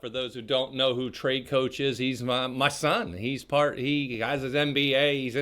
For those who don't know who Trade Coach is, he's my son. He has his MBA. He's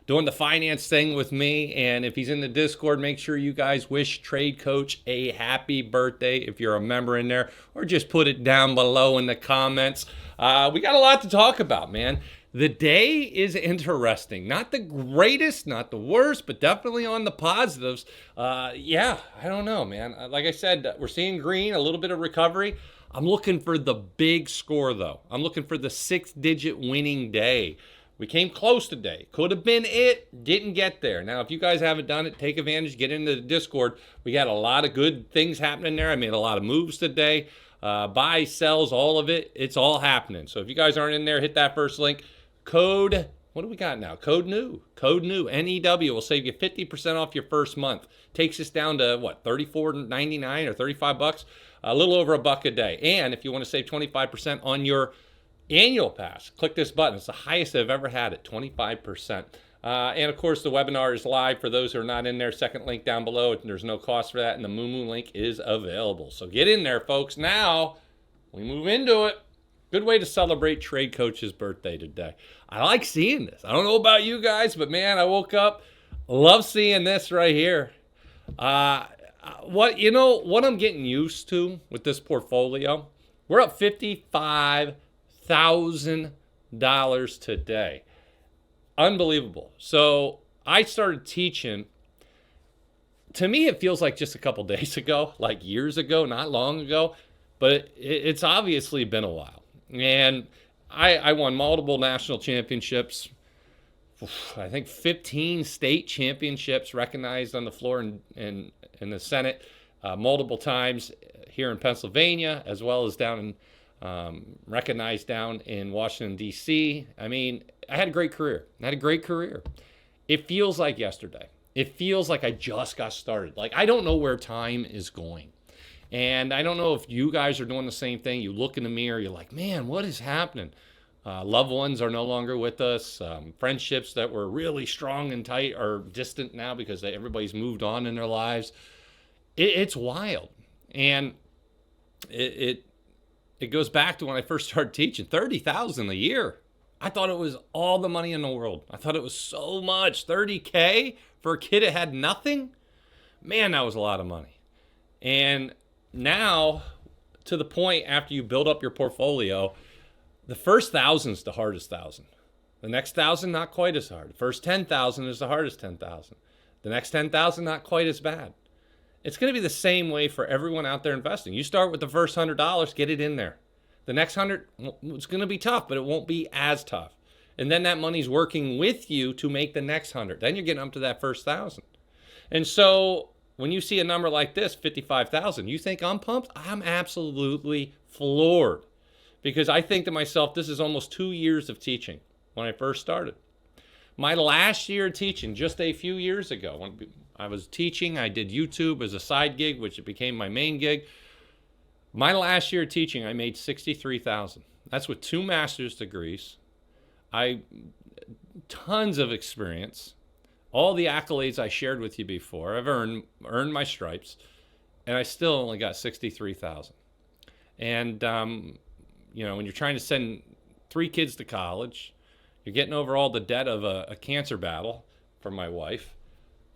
doing the finance thing with me. And if he's in the Discord, make sure you guys wish Trade Coach a happy birthday if you're a member in there, or just put it down below in the comments. We got a lot to talk about, man. The day is interesting. Not the greatest, not the worst, but definitely on the positives. I don't know, man. Like I said, we're seeing green, a little bit of recovery. I'm looking for the big score, though. I'm looking for the 6-digit winning day. We came close today. Could have been it. Didn't get there. Now, if you guys haven't done it, take advantage. Get into the Discord. We got a lot of good things happening there. I made a lot of moves today. Buy, sells, all of it. It's all happening. So if you guys aren't in there, hit that first link. Code, what do we got now? Code new. Code new. NEW will save you 50% off your first month. Takes us down to what, $34.99 or $35? A little over $1 a day. And if you want to save 25% on your annual pass, click this button. It's the highest I've ever had it, 25%. And of course, the webinar is live for those who are not in there. Second link down below. There's no cost for that, and the Moo link is available. So get in there, folks. Now we move into it. Good way to celebrate Trade Coach's birthday today. I like seeing this. I don't know about you guys, but man, I woke up, love seeing this right here. What I'm getting used to with this portfolio, we're up $55,000 today. Unbelievable. So I started teaching. To me, it feels like just a couple days ago, like years ago, not long ago, but it's obviously been a while. And I won multiple national championships. I think 15 state championships recognized on the floor in the Senate multiple times here in Pennsylvania, as well as down in recognized down in Washington, D.C. I mean, I had a great career. It feels like yesterday. It feels like I just got started. Like, I don't know where time is going. And I don't know if you guys are doing the same thing. You look in the mirror, you're like, man, what is happening? Loved ones are no longer with us. Friendships that were really strong and tight are distant now because everybody's moved on in their lives. It's wild. And it goes back to when I first started teaching. $30,000 a year. I thought it was all the money in the world. I thought it was so much. $30K for a kid that had nothing? Man, that was a lot of money. And now, to the point after you build up your portfolio, the first 1,000 is the hardest 1,000. The next 1,000, not quite as hard. The first 10,000 is the hardest 10,000. The next 10,000, not quite as bad. It's going to be the same way for everyone out there investing. You start with the first $100, get it in there. The next 100, it's going to be tough, but it won't be as tough. And then that money's working with you to make the next 100. Then you're getting up to that first 1,000. And so when you see a number like this, 55,000, you think I'm pumped? I'm absolutely floored, because I think to myself, this is almost 2 years of teaching when I first started. My last year teaching, just a few years ago, when I was teaching, I did YouTube as a side gig, which it became my main gig. My last year teaching, I made $63,000. That's with 2 master's degrees. Tons of experience. All the accolades I shared with you before, I've earned my stripes, and I still only got $63,000. And when you're trying to send 3 kids to college, you're getting over all the debt of a cancer battle for my wife.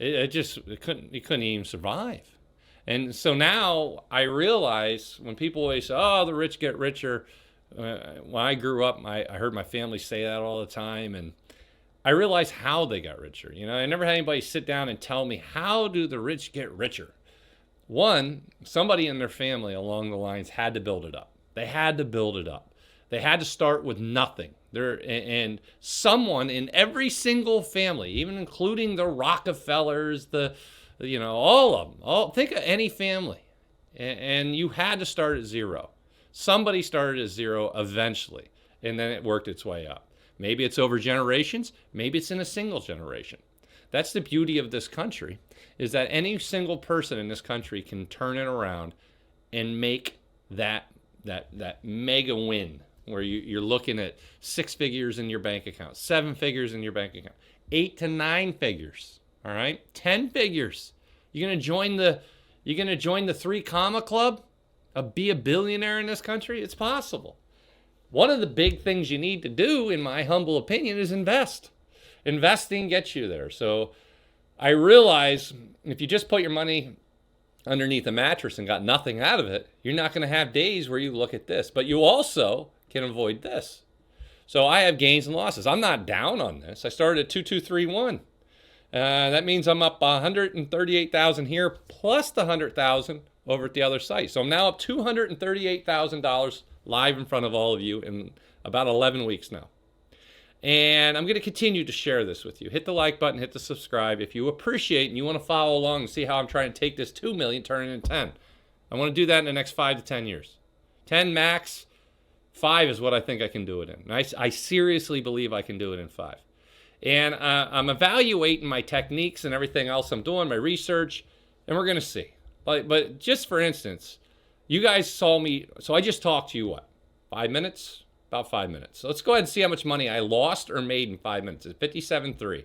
It couldn't even survive. And so now I realize when people always say, "Oh, the rich get richer." When I grew up, I heard my family say that all the time, and I realized how they got richer. I never had anybody sit down and tell me, how do the rich get richer? One, somebody in their family along the lines had to build it up. They had to build it up. They had to start with nothing. And someone in every single family, even including the Rockefellers, all of them. Think of any family. And you had to start at zero. Somebody started at zero eventually, and then it worked its way up. Maybe it's over generations. Maybe it's in a single generation. That's the beauty of this country, is that any single person in this country can turn it around and make that mega win, where you're looking at 6 figures in your bank account, 7 figures in your bank account, 8 to 9 figures, all right, 10 figures. You're gonna join the 3 comma club? be a billionaire in this country? It's possible. One of the big things you need to do, in my humble opinion, is invest. Investing gets you there. So I realize if you just put your money underneath a mattress and got nothing out of it, you're not going to have days where you look at this. But you also can avoid this. So I have gains and losses. I'm not down on this. I started at 2231. That means I'm up 138,000 here plus the 100,000 over at the other site. So I'm now up $238,000 live in front of all of you in about 11 weeks now. And I'm going to continue to share this with you. Hit the like button, hit the subscribe if you appreciate and you want to follow along and see how I'm trying to take this 2 million, turn it into 10. I want to do that in the next 5 to 10 years. 10 max, 5 is what I think I can do it in. I seriously believe I can do it in 5. And I'm evaluating my techniques and everything else I'm doing, my research, and we're going to see. But just for instance, you guys saw me, so I just talked to you, what, 5 minutes? About 5 minutes. So let's go ahead and see how much money I lost or made in 5 minutes. It's 57.3.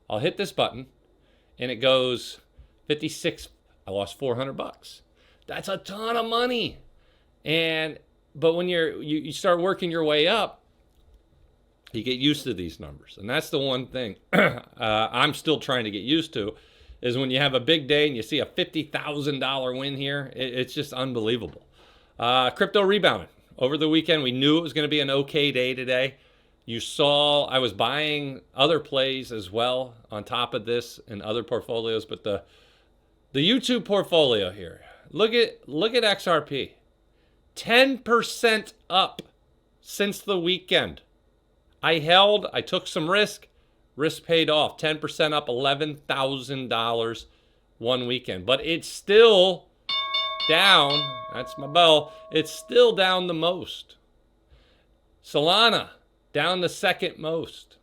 I'll hit this button, and it goes 56. I lost $400. That's a ton of money. But when you start working your way up, you get used to these numbers. And that's the one thing I'm still trying to get used to, is when you have a big day and you see a $50,000 win here, it's just unbelievable. Crypto rebounded. Over the weekend, we knew it was going to be an okay day today. You saw I was buying other plays as well on top of this and other portfolios. But the YouTube portfolio here, look at XRP. 10% up since the weekend. I took some risk. Risk paid off. 10% up, $11,000 one weekend. But it's still down. That's my bell. It's still down the most. Solana, down the second most.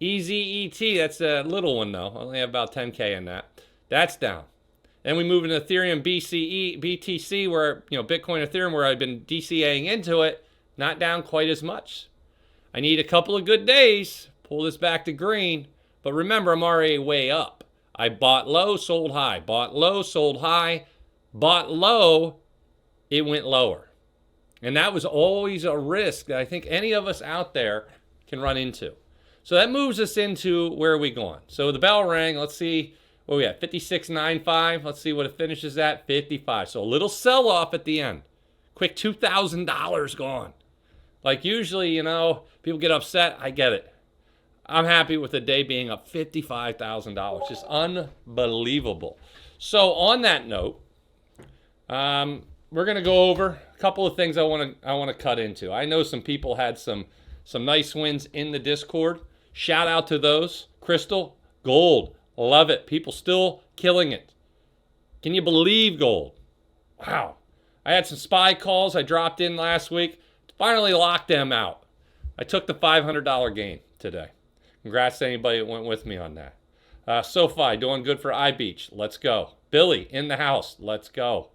EZET, that's a little one though. I only have about 10K in that. That's down. Then we move into Ethereum, BTC, where, Bitcoin, Ethereum, where I've been DCAing into it, not down quite as much. I need a couple of good days, pull this back to green. But remember, I'm already way up. I bought low, sold high. Bought low, sold high. Bought low, it went lower. And that was always a risk that I think any of us out there can run into. So that moves us into where are we going? So the bell rang. Let's see where we at. 56.95. Let's see what it finishes at. 55. So a little sell-off at the end. Quick $2,000 gone. Like usually, people get upset. I get it. I'm happy with the day being up $55,000. Just unbelievable. So on that note, we're going to go over a couple of things I want to cut into. I know some people had some nice wins in the Discord. Shout out to those. Crystal, gold, love it. People still killing it. Can you believe gold? Wow. I had some SPY calls I dropped in last week. Finally locked them out. I took the $500 gain today. Congrats to anybody that went with me on that. SoFi doing good for iBeach. Let's go. Billy in the house. Let's go.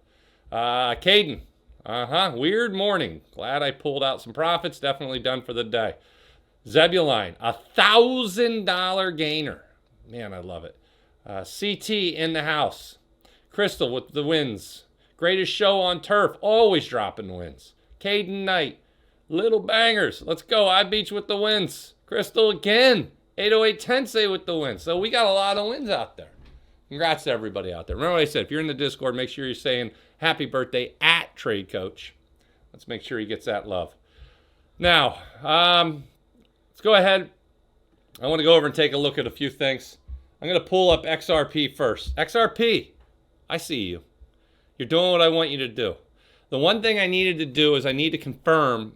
Caden, weird morning. Glad I pulled out some profits. Definitely done for the day. Zebulon, $1,000 gainer. Man, I love it. CT in the house. Crystal with the wins. Greatest show on turf. Always dropping wins. Caden Knight, little bangers. Let's go. iBeach with the wins. Crystal again. 808 Tensei with the wins. So we got a lot of wins out there. Congrats to everybody out there. Remember what I said, if you're in the Discord, make sure you're saying happy birthday at Trade Coach. Let's make sure he gets that love. Now, let's go ahead. I want to go over and take a look at a few things. I'm going to pull up XRP first. XRP, I see you. You're doing what I want you to do. The one thing I needed to do is I need to confirm.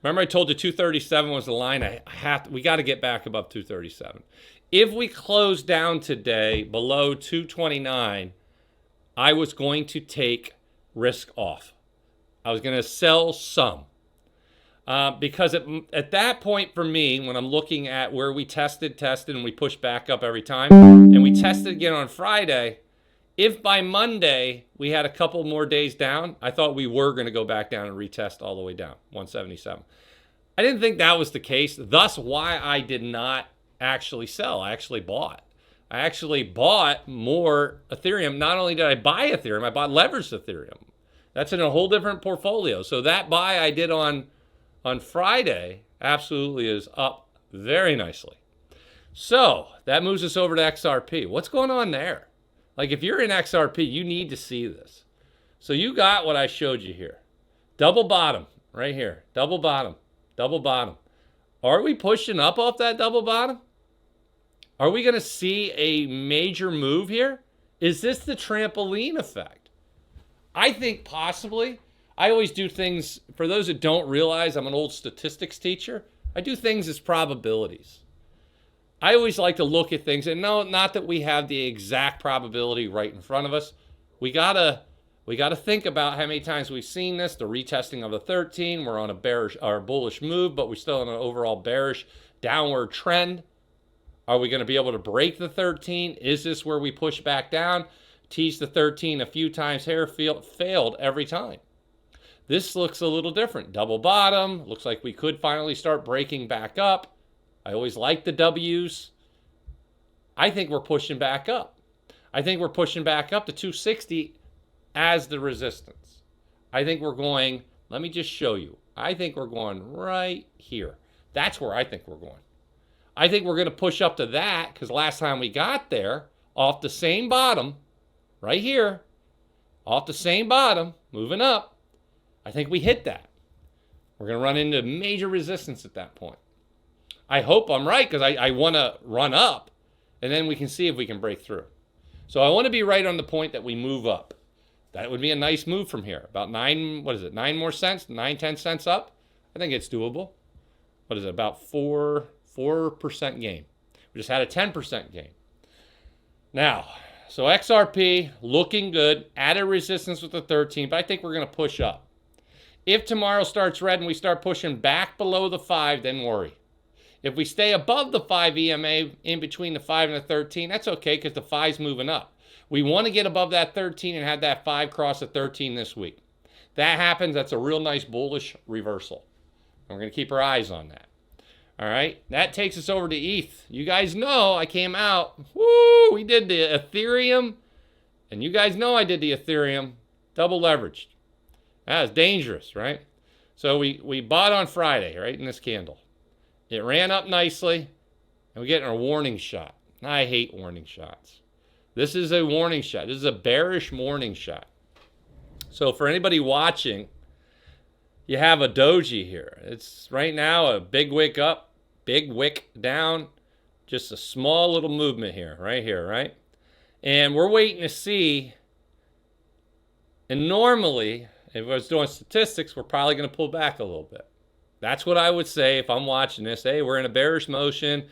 Remember I told you 237 was the line. We got to get back above 237. If we close down today below 229, I was going to take risk off. I was going to sell some. Because at that point for me, when I'm looking at where we tested, and we pushed back up every time, and we tested again on Friday, if by Monday we had a couple more days down, I thought we were going to go back down and retest all the way down, 177. I didn't think that was the case, thus why I did not actually sell. I actually bought. I actually bought more Ethereum. Not only did I buy Ethereum, I bought leveraged Ethereum. That's in a whole different portfolio. So that buy I did on Friday absolutely is up very nicely. So that moves us over to XRP. What's going on there? Like if you're in XRP, you need to see this. So you got what I showed you here. Double bottom right here. Double bottom. Double bottom. Are we pushing up off that double bottom? Are we going to see a major move here? Is this the trampoline effect? I think possibly. I always do things, for those that don't realize, I'm an old statistics teacher. I do things as probabilities. I always like to look at things, and no, not that we have the exact probability right in front of us. We gotta think about how many times we've seen this, the retesting of the 13. We're on a bearish or bullish move, but we're still in an overall bearish downward trend. Are we going to be able to break the 13? Is this where we push back down? Teased the 13 a few times here, failed every time. This looks a little different. Double bottom. Looks like we could finally start breaking back up. I always like the W's. I think we're pushing back up. I think we're pushing back up to 260 as the resistance. I think we're going, let me just show you. I think we're going right here. That's where I think we're going. I think we're going to push up to that because last time we got there, off the same bottom, right here, off the same bottom, moving up, I think we hit that. We're going to run into major resistance at that point. I hope I'm right because I want to run up, and then we can see if we can break through. So I want to be right on the point that we move up. That would be a nice move from here. About 9 more cents, 10 cents up. I think it's doable. What is it, about 4% gain. We just had a 10% gain. Now, so XRP looking good, added resistance with the 13, but I think we're going to push up. If tomorrow starts red and we start pushing back below the 5, then worry. If we stay above the 5 EMA in between the 5 and the 13, that's okay because the 5's moving up. We want to get above that 13 and have that 5 cross the 13 this week. That happens, that's a real nice bullish reversal. We're going to keep our eyes on that. All right, that takes us over to ETH. You guys know I came out. Woo, we did the Ethereum. And you guys know I did the Ethereum. Double leveraged. That was dangerous, right? So we bought on Friday, right, in this candle. It ran up nicely, and we're getting a warning shot. I hate warning shots. This is a warning shot. This is a bearish warning shot. So for anybody watching, you have a doji here. It's right now a big wick up, big wick down, just a small little movement here, right? And we're waiting to see, and normally, if I was doing statistics, we're probably going to pull back a little bit. That's what I would say if I'm watching this. Hey, we're in a bearish motion.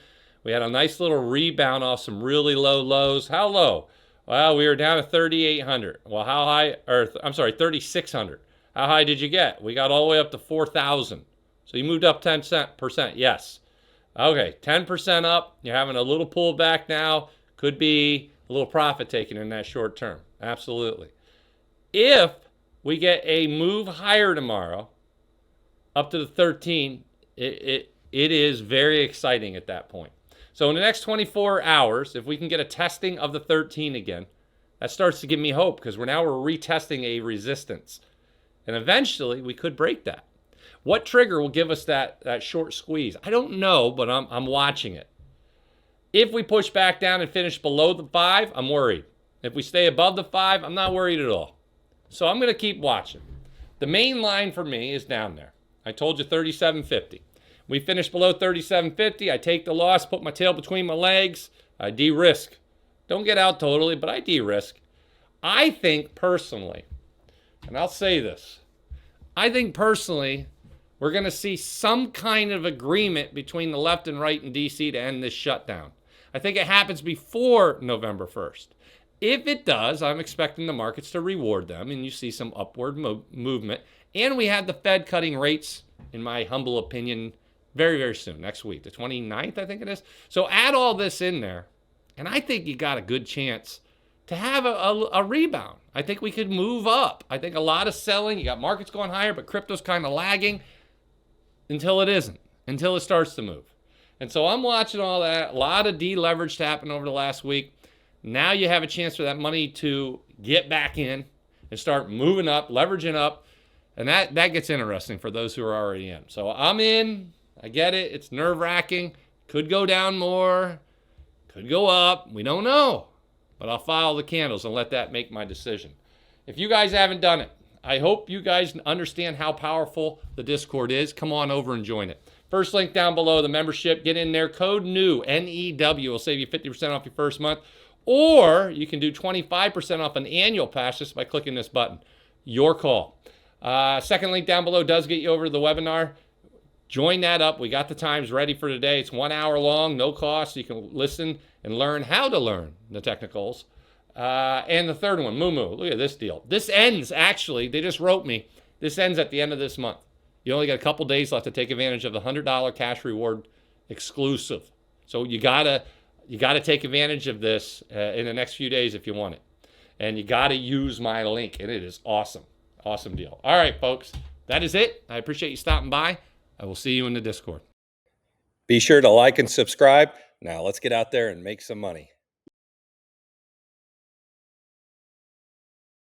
We had a nice little rebound off some really low lows. How low? Well, we were down to 3,800. Well, how high? Or I'm sorry, 3,600. How high did you get? We got all the way up to 4,000. So you moved up 10%. Yes. Okay, 10% up. You're having a little pullback now. Could be a little profit taken in that short term. Absolutely. If we get a move higher tomorrow, up to the 13, it is very exciting at that point. So in the next 24 hours, if we can get a testing of the 13 again, that starts to give me hope because we're retesting a resistance. And eventually, we could break that. What trigger will give us that short squeeze? I don't know, but I'm watching it. If we push back down and finish below the 5, I'm worried. If we stay above the 5, I'm not worried at all. So I'm going to keep watching. The main line for me is down there. I told you 37.50. We finish below 37.50. I take the loss, put my tail between my legs. I de-risk. Don't get out totally, but I de-risk. I think personally, and I'll say this, I think personally we're going to see some kind of agreement between the left and right in D.C. to end this shutdown. I think it happens before November 1st. If it does, I'm expecting the markets to reward them, and you see some upward movement. And we have the Fed cutting rates, in my humble opinion, very, very soon, next week, the 29th, I think it is. So add all this in there, and I think you got a good chance to have a rebound. I think we could move up. I think a lot of selling. You got markets going higher, but crypto's kind of lagging until it isn't, until it starts to move. And so I'm watching all that. A lot of deleverage to happen over the last week. Now you have a chance for that money to get back in. and start moving up, leveraging up. And that gets interesting for those who are already in. So I'm in. I get it. It's nerve-wracking. Could go down more. Could go up. We don't know. But I'll follow the candles and let that make my decision. If you guys haven't done it, I hope you guys understand how powerful the Discord is. Come on over and join it. First link down below, the membership. Get in there. Code NEW, N-E-W, will save you 50% off your first month. Or you can do 25% off an annual pass just by clicking this button. Your call. Second link down below does get you over to the webinar. Join that up. We got the times ready for today. It's 1 hour long, no cost. You can listen and learn how to learn the technicals. And the third one, Moo. Look at this deal. This ends, actually, they just wrote me, this ends at the end of this month. You only got a couple days left to take advantage of the $100 cash reward exclusive. So you gotta take advantage of this in the next few days if you want it. And you gotta use my link, and it is awesome. Awesome deal. All right, folks, that is it. I appreciate you stopping by. I will see you in the Discord. Be sure to like and subscribe. Now let's get out there and make some money.